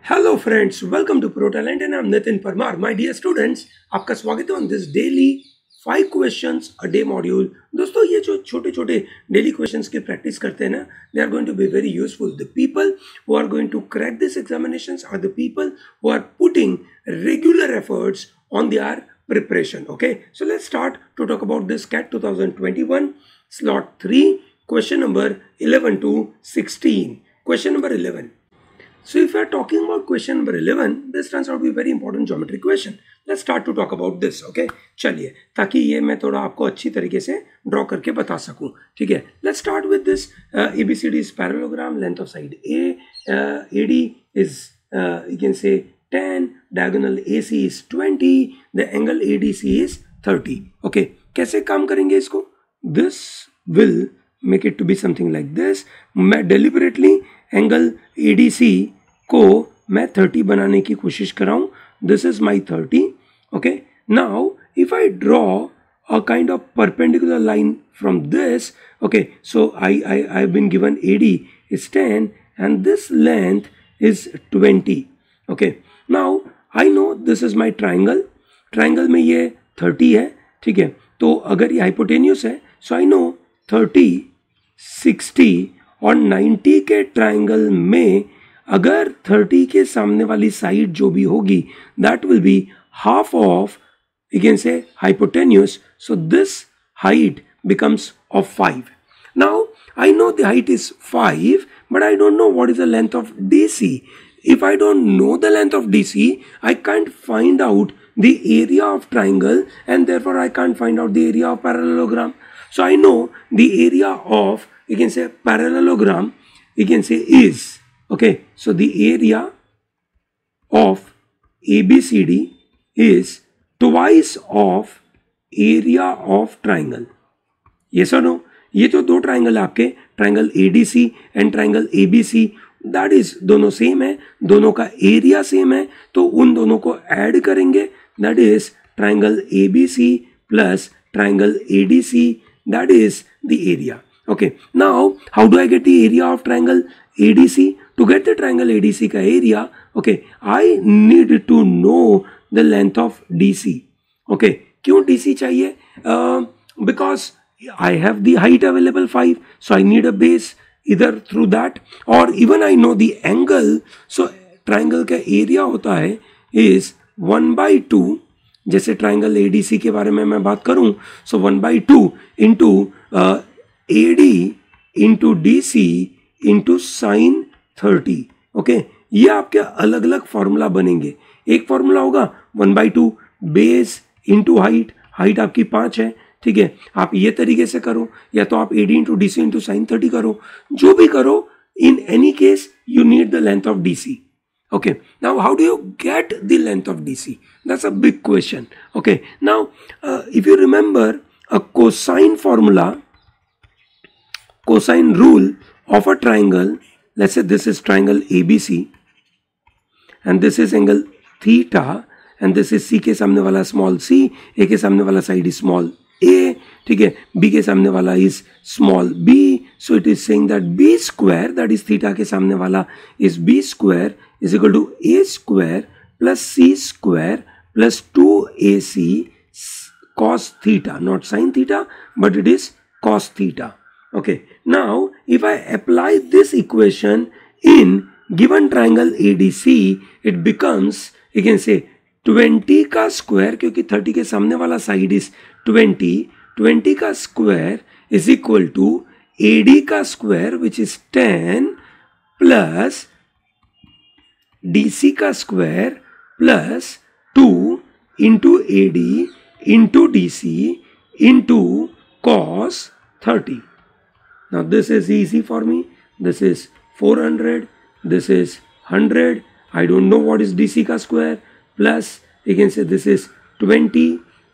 Hello friends, welcome to Pro Talent and I'm Nitin Parmar. My dear students, आपका स्वागत है on this daily 5 questions a day module. दोस्तों ये जो छोटे छोटे daily questions की practice करते हैं ना, they are going to be very useful. The people who are going to crack these examinations are the people who are putting regular efforts on their preparation. Okay, so let's start to talk about this CAT 2021 slot 3 question number 11 to 16. Question number 11. So if we are talking about question number 11, this turns out to be a very important geometry question. Let's start to talk about this, okay? चलिए, ताकि ये मैं थोड़ा आपको अच्छी तरीके से draw करके बता सकूं, ठीक है? Let's start with this. ABCD is parallelogram. Length of side A, AD is you can say 10. Diagonal AC is 20. The angle ADC is 30. Okay? कैसे काम करेंगे इसको? This will make it to be something like this. मैं deliberately angle ADC को मैं 30 बनाने की कोशिश कर रहा हूँ. This is my 30. Okay, now if I draw a kind of perpendicular line from this. Okay, so I have been given AD is 10 and this length is 20. Okay, now I know this is my triangle. Triangle में ये 30 है, ठीक है? तो अगर ये hypotenuse है, so I know 30, 60 और 90 के ट्राइंगल में अगर 30 के सामने वाली साइड जो भी होगी that will be half of you can से hypotenuse. So this height becomes of 5. Now I know the height is 5 but I don't know what is the length of DC. If I don't know the length of DC, I can't find out the area of triangle and therefore I can't find out the area of parallelogram. So I know the area of, you can say, parallelogram, you can say is, okay, so the area of ABCD is twice of area of triangle. Yes or no? ये जो दो triangle आपके, triangle ADC and triangle ABC, that is दोनों same है, दोनों का area same है, तो उन दोनों को ऐड करेंगे, that is triangle ABC plus triangle ADC, that is the area. Okay, now how do I get the area of triangle ADC? To get the triangle ADC का area, okay, I need to know the length of DC. Okay, क्यों DC चाहिए? Because I have the height available 5, so I need a base either through that or even I know the angle. So triangle का area होता है is 1/2. जैसे triangle ADC के बारे में मैं बात करूं, so 1/2 into AD into DC into sin 30. Okay, ये आपके अलग अलग फॉर्मूला बनेंगे. एक फॉर्मूला होगा 1/2 बेस इंटू हाइट. हाइट आपकी 5 है, ठीक है? आप ये तरीके से करो या तो आप AD into DC into sine 30 करो, जो भी करो. In any case you need the length of DC. Okay, now how do you get the length of DC? That's a big question. Okay, now if you remember a cosine formula, cosine rule of a triangle, let's say this is triangle ABC and this is angle theta and this is C के सामने वाला small c, A के सामने वाला side is small a, ठीक है? B के सामने वाला is small b, so it is saying that B square, that is theta के सामने वाला is B square is equal to A square plus C square plus 2AC cos theta, not sin theta, but it is cos theta. Okay, now if I apply this equation in given triangle ADC, it becomes, you can say, 20 का square, क्योंकि 30 के सामने वाला side is 20 का square is equal to AD का square which is 10 plus DC का square plus 2 into AD into DC into cos 30. Now this is easy for me. This is 400. This is 100. I don't know what is DC का square. Plus you can say this is 20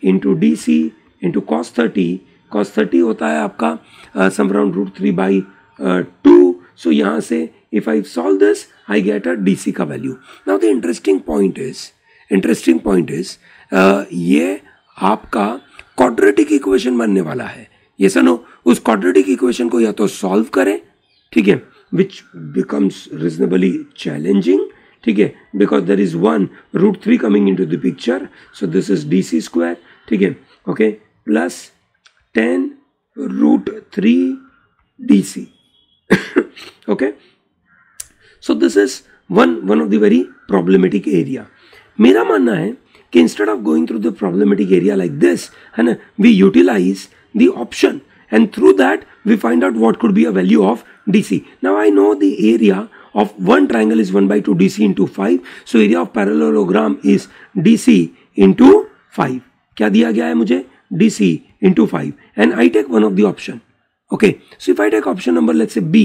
into DC into cos 30. Cos 30 होता है आपका some around √3/2. So यहाँ से if I solve this, I get a DC का value. Now the interesting point is ये आपका quadratic equation बनने वाला है. Yes or no? उस quadratic equation को या तो solve करें, ठीक है, which becomes reasonably challenging, ठीक है, because there is 1 √3 coming into the picture, so this is DC square, ठीक है, okay, plus 10 √3 DC. Okay, so this is one of the very problematic area. मेरा मानना है कि instead of going through the problematic area like this, है ना, we utilize the option and through that we find out what could be a value of DC. Now I know the area of one triangle is 1/2 DC into 5, so area of parallelogram is DC into 5. क्या दिया गया है मुझे? DC into 5, and I take one of the option. Okay, so if I take option number let's say B,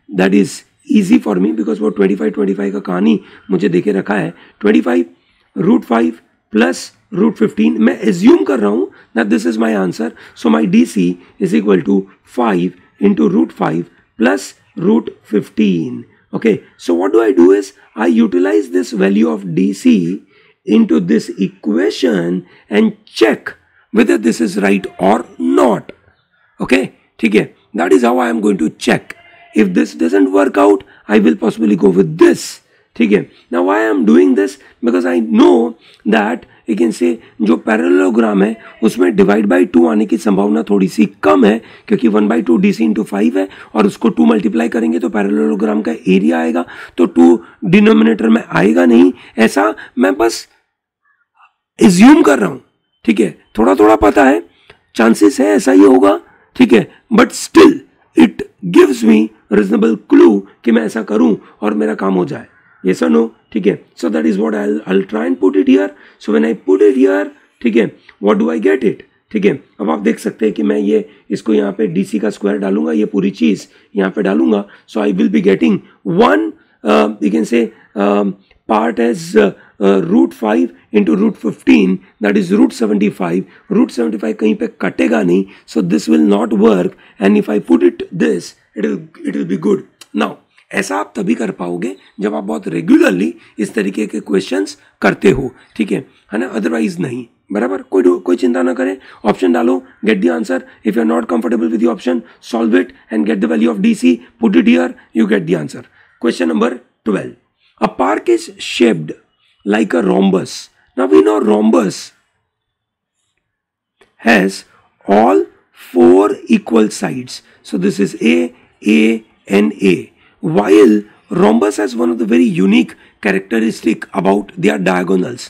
that is easy for me because वो 25 का कहानी मुझे देके रखा है. 25 √5 plus √15, मैं assume कर रहा हूँ that this is my answer, so my DC is equal to 5 into √5 plus √15. Okay, so what do I do is I utilize this value of DC into this equation and check whether this is right or not. Okay, ठीक है, that is how I am going to check. If this doesn't work out, I will possibly go with this. ठीक है, now why I am doing this? Because I know that you can say जो parallelogram है उसमें divide by 2 आने की संभावना थोड़ी सी कम है, क्योंकि 1/2 DC into 5 है और उसको 2 मल्टीप्लाई करेंगे तो पैरेललोग्राम का एरिया आएगा, तो 2 डिनोमिनेटर में आएगा नहीं. ऐसा मैं बस एज्यूम कर रहा हूँ, ठीक है, थोड़ा थोड़ा पता है, चांसेस है ऐसा ही होगा, ठीक है, but still it gives me reasonable clue कि मैं ऐसा करूं और मेरा काम हो जाए. yes or no, ठीक है, so that is what I'll try and put it here. so when I put it here, ठीक है, what do I get it? ठीक है, अब आप देख सकते हैं कि मैं ये इसको यहाँ पे DC का स्क्वायर डालूंगा, ये पूरी चीज यहाँ पे डालूंगा, so I will be getting 1 you can say part as √5 into √15, that is √75. √75 कहीं पे कटेगा नहीं, so this will not work, and if I put it this, it will be good. Now ऐसा आप तभी कर पाओगे जब आप बहुत रेगुलरली इस तरीके के क्वेश्चंस करते हो, ठीक है ना, अदरवाइज नहीं. बराबर, कोई चिंता ना करें, ऑप्शन डालो, get the answer. If you are not comfortable with the option, solve it and get the value of DC, put it here, you get the answer. Question number 12. A park is shaped like a rhombus. Now we know rhombus has all 4 equal sides. So this is A, and A. While rhombus has one of the very unique characteristic about their diagonals.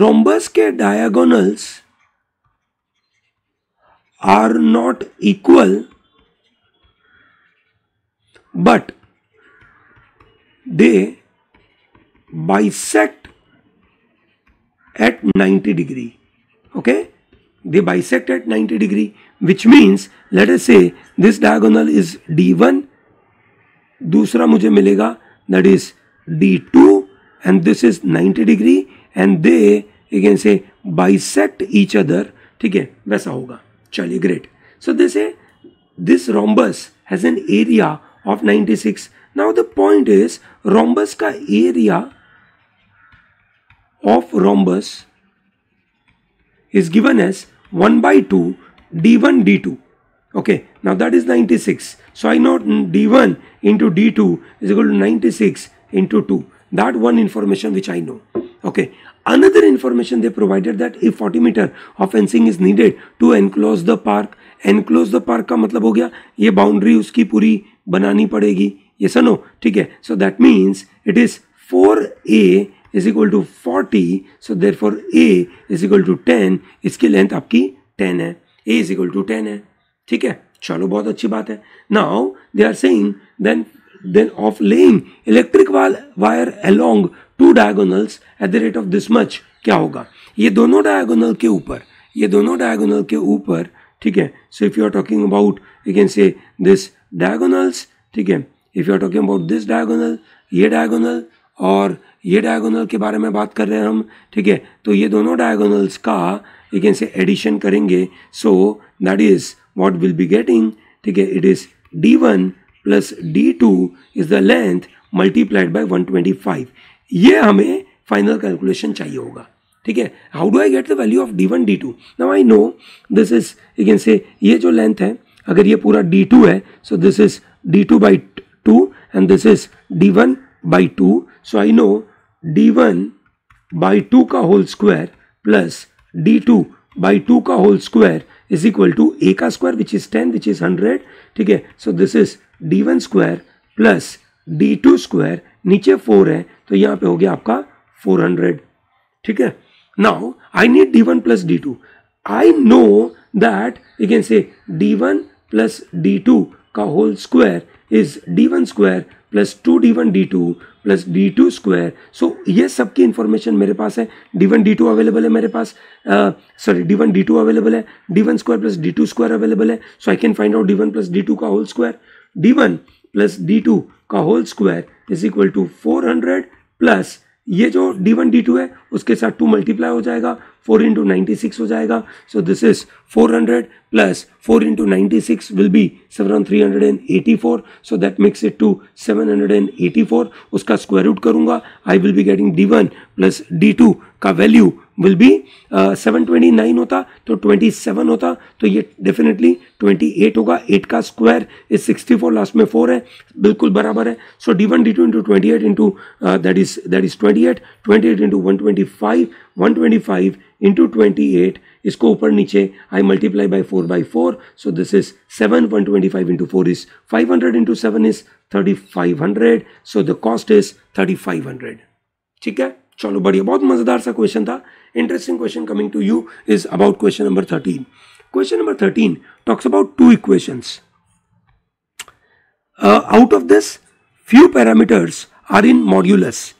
Rhombus के diagonals are not equal, but they bisect at 90 degree. Okay, they bisect at 90 degree, which means let us say this diagonal is D1, दूसरा मुझे मिलेगा that is D2, and this is 90 degree, and they you can say bisect each other. ठीक है, वैसा होगा. चलिए, great. So they say this rhombus has an area of 96. Now the point is rhombus का area of rhombus is given as 1/2 D1 D2. Okay, now that is 96. So I know D1 into D2 is equal to 96 into 2. That one information which I know. Okay, another information they provided that if 40 meter of fencing is needed to enclose the park. Enclose the park का मतलब हो गया ये boundary उसकी पूरी बनानी पड़ेगी. Yes or no? ठीक है. So that means it is 4A is equal to 40. So therefore A is equal to 10. इसकी लेंथ आपकी 10 है. A is equal to 10 है. ठीक है, चलो बहुत अच्छी बात है. Now they are saying then of laying electric wire along 2 diagonals at the rate of this much, क्या होगा? ये दोनों डायगोनल के ऊपर, ठीक है. So if you are talking about, you can say this diagonals, ठीक है. If you are talking about this diagonal, ये diagonal और ये diagonal के बारे में बात कर रहे हैं हम, ठीक है. तो ये दोनों diagonals का you can say addition करेंगे. So that is what we'll be getting, ठीक है. It is D1 plus D2 is the length multiplied by 125. ये हमें फाइनल कैलकुलेशन चाहिए होगा, ठीक है. How do I get the value of D1 D2? Now I know this is you can से ये जो लेंथ है, अगर ये पूरा D2 है, so this is D2 by 2 and this is D1 by 2. So I know d1/2 का whole square plus d2/2 का whole square is equal to a का square which is 10 which is 100. ठीक है, so this is d1 square plus d2 square, नीचे 4 है तो यहाँ पे हो गया आपका 400. ठीक है, now I need d1 plus d2. I know that you can say d1 plus d2 का whole square is d1 square plus 2d1 d2 plus d2 square. So ये सबकी इंफॉर्मेशन मेरे पास है. d1 d2 अवेलेबल है मेरे पास, sorry d1 d2 available है, d1 square plus d2 square available है. So I can find out d1 plus d2 का whole square. d1 plus d2 का whole square is equal to 400 plus ये जो d1 d2 है उसके साथ 2 multiply हो जाएगा, 4 इंटू 96 हो जाएगा. So this is 400 plus 4 into 96 will be 384. So that makes it to 784. उसका स्क्वायर रूट करूंगा, I will be getting d1 plus d2 का वैल्यू विल बी 729 होता तो 27 होता, तो ये डेफिनेटली 28 होगा. 8 का स्क्वायर इज 64, लास्ट में 4 है, बिल्कुल बराबर है. So d1 d2 into 28 into that is 28 into 125 into 28, इसको ऊपर नीचे I multiply by 4/4. So this is 7. 125 into 4 is 500 into 7 is 3500. So the cost is 3500. ठीक है, चलो बढ़िया, बहुत मजेदार सा क्वेश्चन था. Interesting question coming to you is about question number 13. Question number 13 talks about 2 equations. Out of this, few parameters are in modulus,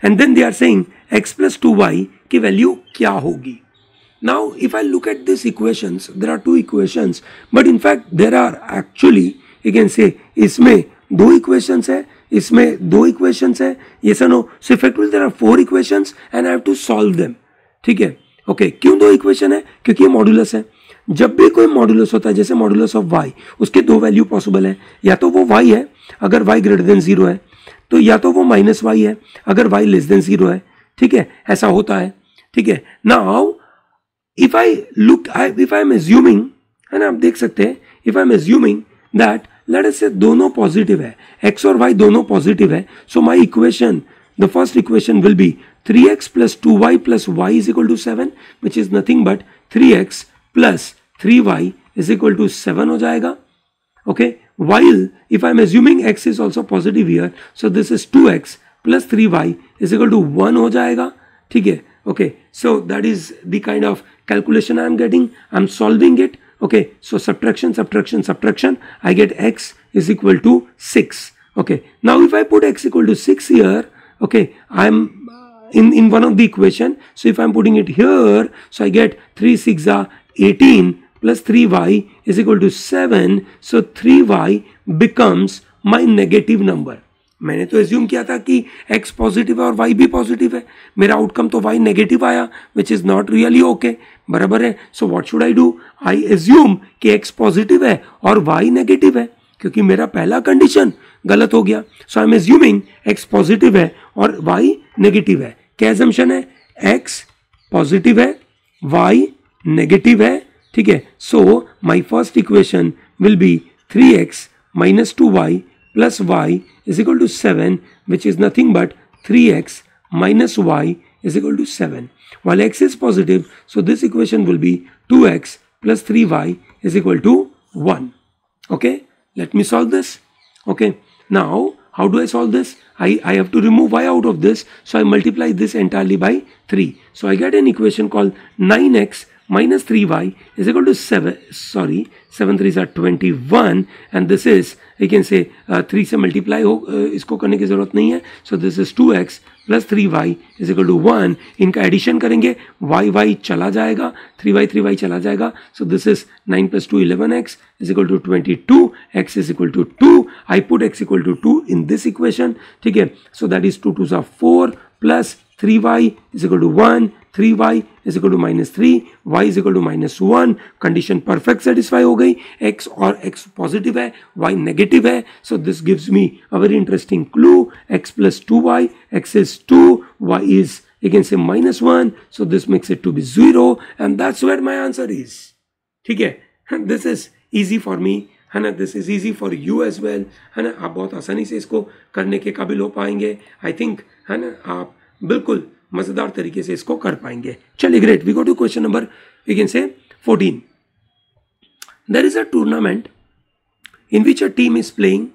and then they are saying x plus 2y की value क्या होगी. Now, if I look at these equations, there are 2 equations, but in fact there are actually, you can say, इसमें 2 equations है, इसमें 2 equations है, yes or no. So effectively there are 4 equations and I have to solve them. ठीक है, okay. क्यों 2 equation है? क्योंकि ये मॉडुलस है. जब भी कोई मॉडुलस होता है, जैसे मॉडुलस ऑफ y, उसके 2 वैल्यू पॉसिबल है. या तो वो y है अगर y ग्रेटर देन 0 है, तो या तो वो माइनस y है अगर y लेस देन 0 है. ठीक है, ऐसा होता है. ठीक है, now if I look, if I am assuming, है ना, आप देख सकते हैं, if I am assuming that let us से दोनों पॉजिटिव है, x और y दोनों पॉजिटिव है. So my equation, the first equation will be 3x plus 2y plus y is equal to 7, which is nothing but 3x plus 3y is equal to 7 हो जाएगा. Okay, while if I am assuming x is also positive here, so this is 2x plus 3y is equal to 1 हो जाएगा. ठीक है, okay, so that is the kind of calculation I am getting. I am solving it. Okay, so subtraction, I get x is equal to 6. Okay, now if I put x equal to 6 here, okay, I'm in one of the equation, so if I'm putting it here, so I get 3 6 are 18 plus 3y is equal to 7. So 3y becomes my negative number. मैंने तो assume किया था कि x positive है और y भी positive है, मेरा आउटकम तो y नेगेटिव आया, which is not really okay. बराबर है. So what should I do? I assume कि x पॉजिटिव है और y नेगेटिव है, क्योंकि मेरा पहला कंडीशन गलत हो गया. So I am assuming x positive है और y नेगेटिव है. क्या एजम्पशन है? x पॉजिटिव है, y नेगेटिव है. ठीक है, so my first equation will be 3x minus 2y plus y is equal to 7, which is nothing but 3x minus y is equal to 7. While x is positive, so this equation will be 2x plus 3y is equal to 1. Okay, let me solve this. Okay, now how do I solve this? I have to remove y out of this, so I multiply this entirely by 3. So I get an equation called 9x minus 3y is equal to 7, 7 3s are 21, and this is, you can say 3 से multiply हो, इसको करने की ज़रूरत नहीं है. So this is 2x plus 3y is equal to 1. इनका addition करेंगे, y चला जाएगा, 3y चला जाएगा. So this is 9 plus 2 11x is equal to 22, x is equal to 2. I put x equal to 2 in this equation. ठीक है, so that is 2 2s are 4 plus 3y is equal to 1, 3y is equal to minus 3, y is equal to minus 1. Condition perfect satisfy हो गई. x और x positive है, y negative है. So this gives me a very interesting clue. x plus 2y, x is 2, y is, you can say, minus 1. So this makes it to be 0, and that's where my answer is. ठीक है, this is easy for me, है ना, this is easy for you as well, है ना. आप बहुत आसानी से इसको करने के काबिल हो पाएंगे, आई थिंक, है ना. आप बिल्कुल मजेदार तरीके से इसको कर पाएंगे। चलिए great, we go to question number we can say 14. There is a tournament in which a team is playing.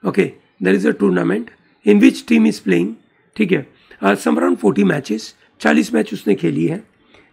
Okay, there is a tournament in which team is playing. ठीक है, some around 40 matches, 40 मैच उसने खेली है,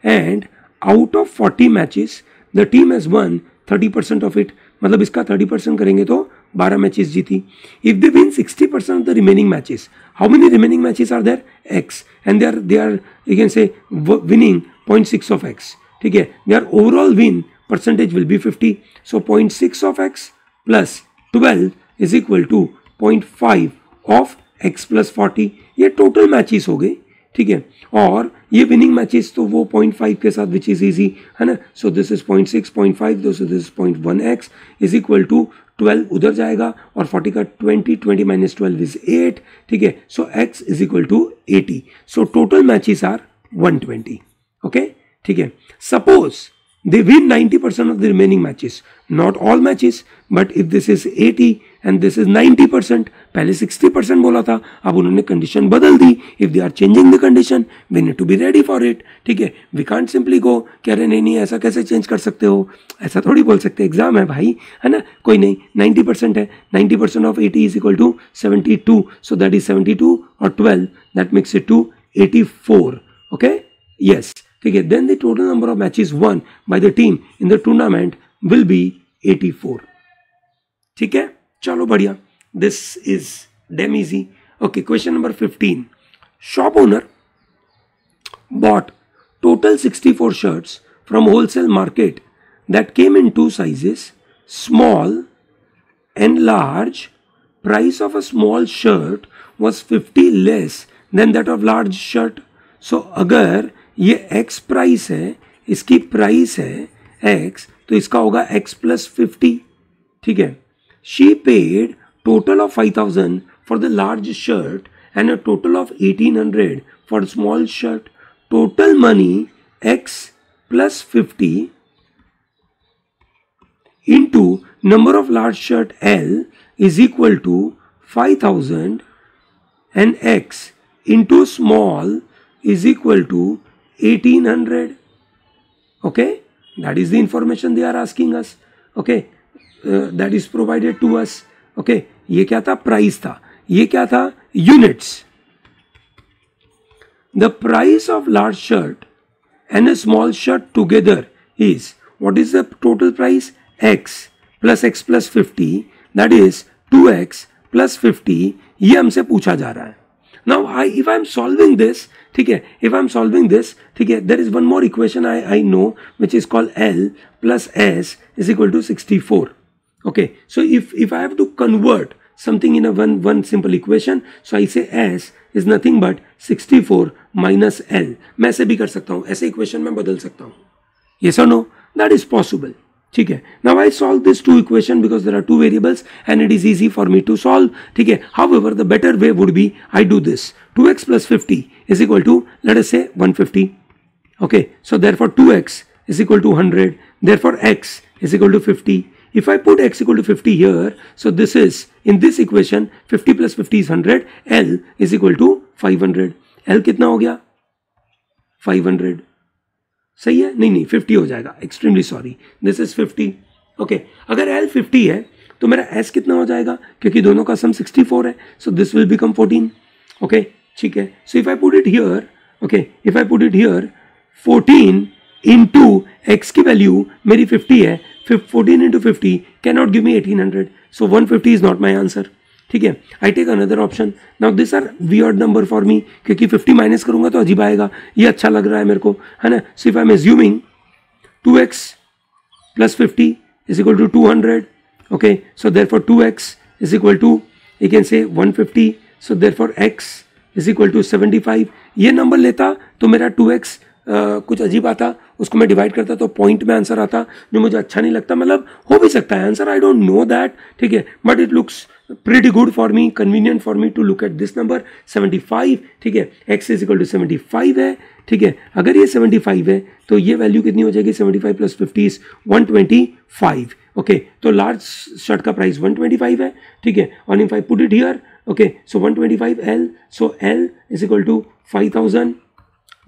and out of 40 matches the team has won 30% of it. मतलब इसका 30% करेंगे तो 12 matches जीती. If they win 60% of the remaining matches, how many remaining matches are there? X, and they are you can say winning 0.6 of X. ठीक है, their overall win percentage will be 50. So 0.6 of X plus 12 is equal to 0.5 of X plus 40. ये total matches हो गए. ठीक है, और ये winning matches तो वो 0.5 के साथ विच इज इजी है ना. So this is 0.6, 0.5, this is 0.1x is equal to 12 उधर जाएगा और 40 का 20 माइनस 12 इज 8. ठीक है, so x is equal to 80. So total matches are 120. Okay, ठीक है. Suppose they win 90% of the remaining matches, not all matches, but if this is 80 and this is 90%, पहले 60% बोला था, अब उन्होंने कंडीशन बदल दी. if they are changing the condition, we need to be ready for it. ठीक है, we can't simply go कह रहे नहीं ऐसा कैसे चेंज कर सकते हो, ऐसा थोड़ी बोल सकते. एग्जाम है भाई, है ना. कोई नहीं, 90% है, 90% of 80 is equal to 72, so that is 72 और 12 that makes it to 84. okay, yes. ठीक है, then the total number of matches won by the team in the tournament will be 84. ठीक है, चलो बढ़िया. This is damn easy. Okay, question number 15. Shop owner bought total 64 shirts from wholesale market that came in two sizes, small and large. Price of a small shirt was 50 less than that of large shirt. So अगर ये x price है, इसकी price है x, तो इसका होगा x plus 50. ठीक है, she paid total of 5000 for the large shirt and a total of 1800 for small shirt. Total money x plus 50 into number of large shirt L is equal to 5000 and x into small is equal to 1800. okay, that is the information they are asking us. okay, that is provided to us. okay, ये क्या था, price था. ये क्या था, units. the price of large shirt and a small shirt together is, what is the total price, x plus 50, that is 2x plus 50. ये हमसे पूछा जा रहा है. Now if I am solving this, ठीक है, if I am solving this, ठीक है, there is one more equation I know which is called L plus S is equal to 64. okay, so if I have to convert something in a one simple equation, so I say S is nothing but 64 minus L. मैं ऐसे भी कर सकता हूँ, ऐसे equation में बदल सकता हूँ. yes or no, that is possible. ठीक है, now I solve this two equation because there are two variables and it is easy for me to solve. ठीक है, however the better way would be I do this. 2x plus 50 is equal to, let us say 150. okay, so therefore 2x is equal to 100, therefore x is equal to 50. if I put x equal to 50 here, so this is, in this equation 50 plus 50 is 100, L is equal to 500. L कितना हो गया, 500. सही है, नहीं 50 हो जाएगा, extremely sorry, this is 50. Okay, अगर L 50 है तो मेरा S कितना हो जाएगा, क्योंकि दोनों का सम 64 है, so this will become 14. Okay, ठीक है, so if I put it here, okay, if I put it here 14 into x की वैल्यू मेरी 50 है, 14 into 50 can not give me 1800, so 150 is not my answer. ठीक है, I take another option. Now this are weird number for me, क्योंकि 50 minus करूंगा तो अजीब आएगा, ये अच्छा लग रहा है मेरे को, है ना. So if I am assuming 2x plus 50 is equal to 200. Okay, so therefore 2x is equal to, you can say 150. So therefore x is equal to 75. ये नंबर लेता तो मेरा 2x कुछ अजीब आता, उसको मैं डिवाइड करता तो पॉइंट में आंसर आता, जो मुझे अच्छा नहीं लगता. मतलब हो भी सकता है answer, I don't know that. ठीक है, but it looks pretty good for me, convenient for me to look at this number 75. ठीक है, x is equal to 75 है. ठीक है, अगर ये 75 है तो ये वैल्यू कितनी हो जाएगी, 75 प्लस 50 is 125. ओके, तो लार्ज शर्ट का प्राइस 125 है. ठीक है, और if I put it here Okay, so 125 L, so L is equal to 5000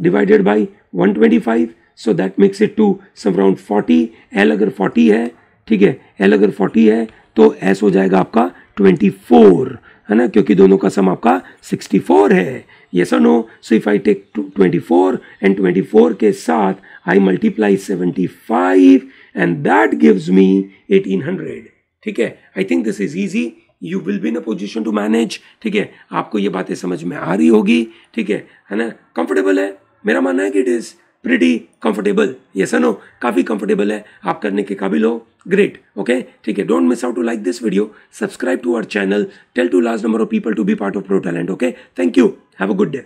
divided by 125, so that makes it to some around 40. L अगर 40 है, ठीक है, L अगर 40 है तो S हो जाएगा आपका 24, है ना, क्योंकि दोनों का सम आपका 64 है. Yes or no? So if I take 24 and 24 के साथ I multiply 75 and that gives me 1800. ठीक है, I think this is easy. You will be in a position to manage. ठीक है, आपको ये बातें समझ में आ रही होगी. ठीक है ना, कंफर्टेबल है. मेरा मानना है कि it is pretty comfortable. Yes और नो, काफी कंफर्टेबल है, आप करने के काबिल हो. ग्रेट. ओके, ठीक है, don't miss out to like this video, subscribe to our channel, tell to large number of people to be part of pro talent. Okay, thank you, have a good day.